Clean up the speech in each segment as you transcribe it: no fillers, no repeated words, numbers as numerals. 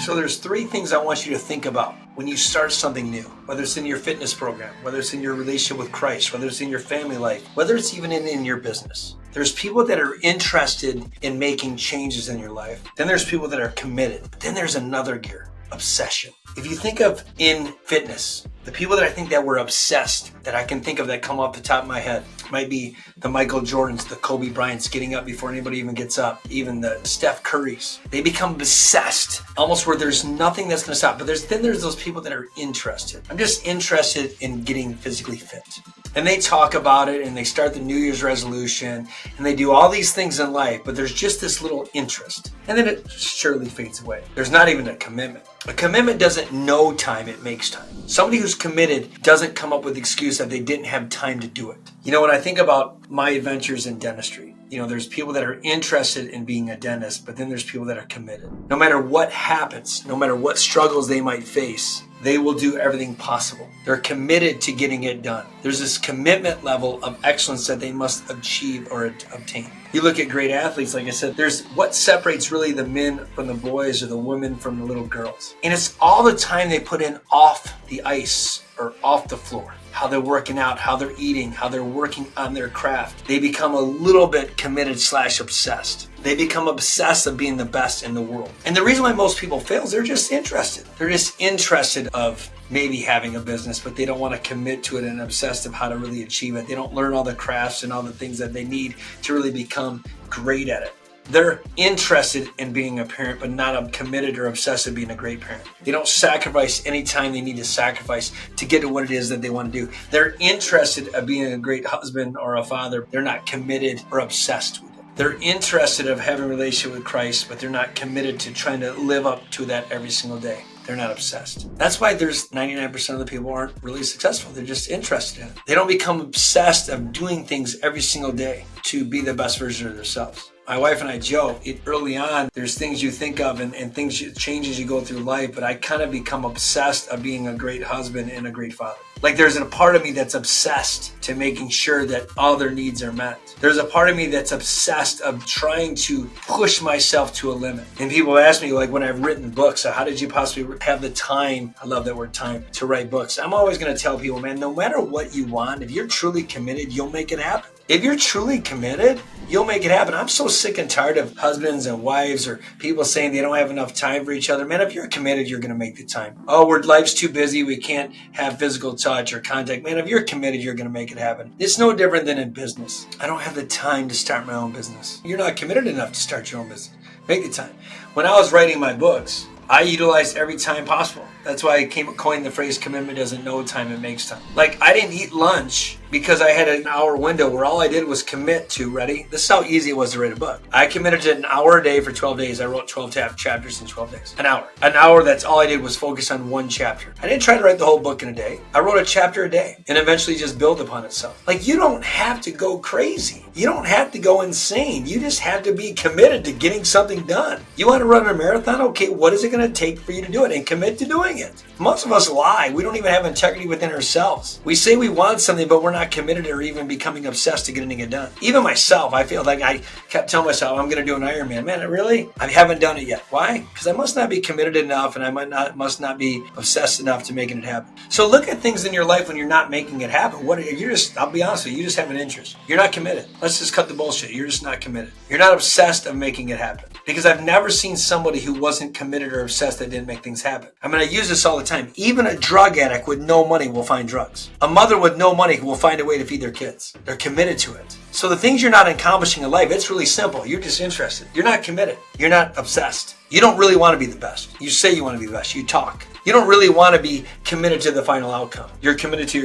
So there's three things I want you to think about when you start something new, whether it's in your fitness program, whether it's in your relationship with Christ, whether it's in your family life, whether it's even in your business. There's people that are interested in making changes in your life. Then there's people that are committed. But then there's another gear, obsession. If you think of in fitness, the people that I think that were obsessed, that I can think of that come off the top of my head, might be the Michael Jordans, the Kobe Bryants getting up before anybody even gets up, even the Steph Currys. They become obsessed, almost where there's nothing that's going to stop. But then there's those people that are interested. I'm just interested in getting physically fit. And they talk about it and they start the New Year's resolution and they do all these things in life, but there's just this little interest. And then it surely fades away. There's not even a commitment. A commitment doesn't know time, it makes time. Somebody who's committed doesn't come up with the excuse that they didn't have time to do it. You know, when I think about my adventures in dentistry, there's people that are interested in being a dentist, but then there's people that are committed. No matter what happens, no matter what struggles they might face, they will do everything possible. They're committed to getting it done. There's this commitment level of excellence that they must achieve or obtain. You look at great athletes, like I said, there's what separates really the men from the boys or the women from the little girls. And it's all the time they put in off the ice or off the floor. How they're working out, how they're eating, how they're working on their craft. They become a little bit committed / obsessed. They become obsessed of being the best in the world. And the reason why most people fail is they're just interested. They're just interested of maybe having a business, but they don't want to commit to it and obsessed of how to really achieve it. They don't learn all the crafts and all the things that they need to really become great at it. They're interested in being a parent, but not committed or obsessed with being a great parent. They don't sacrifice any time they need to sacrifice to get to what it is that they want to do. They're interested in being a great husband or a father. They're not committed or obsessed with it. They're interested in having a relationship with Christ, but they're not committed to trying to live up to that every single day. They're not obsessed. That's why there's 99% of the people aren't really successful. They're just interested in it. They don't become obsessed of doing things every single day to be the best version of themselves. My wife and I joke, early on, there's things you think of and things changes you go through life, but I kind of become obsessed of being a great husband and a great father. Like there's a part of me that's obsessed to making sure that all their needs are met. There's a part of me that's obsessed of trying to push myself to a limit. And people ask me, like when I've written books, how did you possibly have the time, I love that word time, to write books? I'm always going to tell people, man, no matter what you want, if you're truly committed, you'll make it happen. If you're truly committed, you'll make it happen. I'm so sick and tired of husbands and wives or people saying they don't have enough time for each other. Man, if you're committed, you're going to make the time. Oh, life's too busy. We can't have physical touch or contact. Man, if you're committed, you're going to make it happen. It's no different than in business. I don't have the time to start my own business. You're not committed enough to start your own business. Make the time. When I was writing my books, I utilized every time possible. That's why I coined the phrase, commitment doesn't know time, it makes time. Like I didn't eat lunch because I had an hour window where all I did was commit to, ready? This is how easy it was to write a book. I committed to an hour a day for 12 days. I wrote 12 chapters in 12 days. An hour. An hour, that's all I did was focus on one chapter. I didn't try to write the whole book in a day. I wrote a chapter a day and eventually just build upon itself. Like you don't have to go crazy. You don't have to go insane. You just have to be committed to getting something done. You want to run a marathon? Okay, what is it going to take for you to do it and commit to doing it? Most of us lie. We don't even have integrity within ourselves. We say we want something, but we're not committed or even becoming obsessed to getting it done. Even myself, I feel like I kept telling myself, I'm going to do an Ironman. Man, really? I haven't done it yet. Why? Because I must not be committed enough and I must not be obsessed enough to making it happen. So look at things in your life when you're not making it happen. I'll be honest with you, you just have an interest. You're not committed. Let's just cut the bullshit. You're just not committed. You're not obsessed of making it happen. Because I've never seen somebody who wasn't committed or obsessed that didn't make things happen. I mean, I use this all the time. Even a drug addict with no money will find drugs. A mother with no money will find a way to feed their kids. They're committed to it. So the things you're not accomplishing in life, it's really simple. You're just interested. You're not committed. You're not obsessed. You don't really want to be the best. You say you want to be the best. You talk. You don't really want to be committed to the final outcome. You're committed to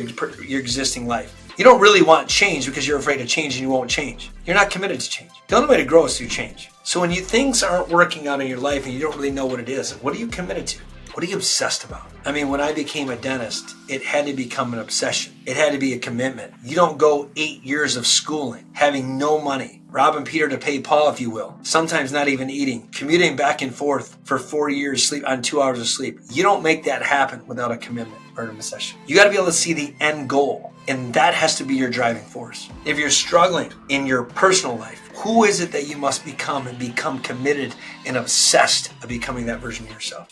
your existing life. You don't really want change because you're afraid of change and you won't change. You're not committed to change. The only way to grow is through change. So when things aren't working out in your life and you don't really know what it is, what are you committed to? What are you obsessed about? I mean, when I became a dentist, it had to become an obsession. It had to be a commitment. You don't go 8 years of schooling, having no money, robbing Peter to pay Paul, if you will, sometimes not even eating, commuting back and forth for 4 years, sleep on 2 hours of sleep. You don't make that happen without a commitment or an obsession. You got to be able to see the end goal. And that has to be your driving force. If you're struggling in your personal life, who is it that you must become and become committed and obsessed of becoming that version of yourself?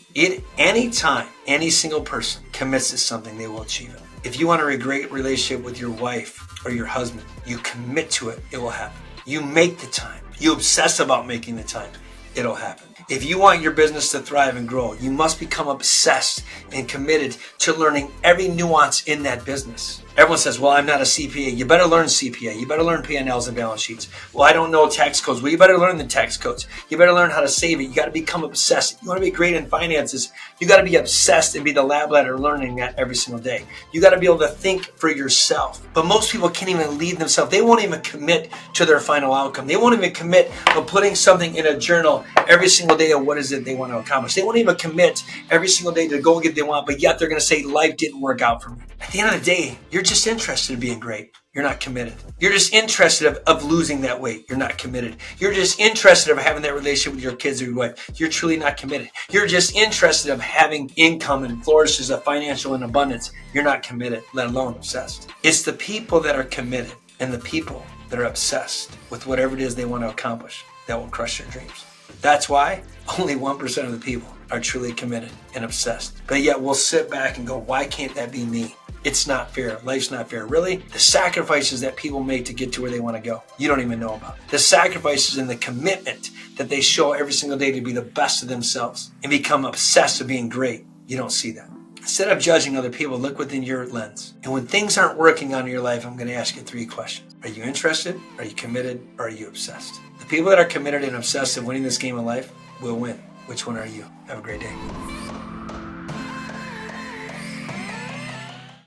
Any time, any single person commits to something, they will achieve it. If you want a great relationship with your wife or your husband, you commit to it, it will happen. You make the time. You obsess about making the time, it'll happen. If you want your business to thrive and grow, you must become obsessed and committed to learning every nuance in that business. Everyone says, well, I'm not a CPA. You better learn CPA. You better learn P&Ls and balance sheets. Well, I don't know tax codes. Well, you better learn the tax codes. You better learn how to save it. You got to become obsessed. You want to be great in finances. You got to be obsessed and be the lab ladder learning that every single day. You got to be able to think for yourself. But most people can't even lead themselves. They won't even commit to their final outcome. They won't even commit to putting something in a journal every single day of what is it they want to accomplish. They won't even commit every single day to go and get what they want, but yet they're going to say life didn't work out for me. At the end of the day, you're just interested in being great. You're not committed. You're just interested of losing that weight. You're not committed. You're just interested of having that relationship with your kids or your wife. You're truly not committed. You're just interested of having income and flourishes of financial and abundance. You're not committed, let alone obsessed. It's the people that are committed and the people that are obsessed with whatever it is they want to accomplish that will crush their dreams. That's why only 1% of the people are truly committed and obsessed. But yet we'll sit back and go, why can't that be me? It's not fair. Life's not fair. Really? The sacrifices that people make to get to where they want to go, you don't even know about. The sacrifices and the commitment that they show every single day to be the best of themselves and become obsessed with being great, you don't see that. Instead of judging other people, look within your lens. And when things aren't working on in your life, I'm going to ask you 3 questions. Are you interested? Are you committed? Or are you obsessed? The people that are committed and obsessed of winning this game of life will win. Which one are you? Have a great day.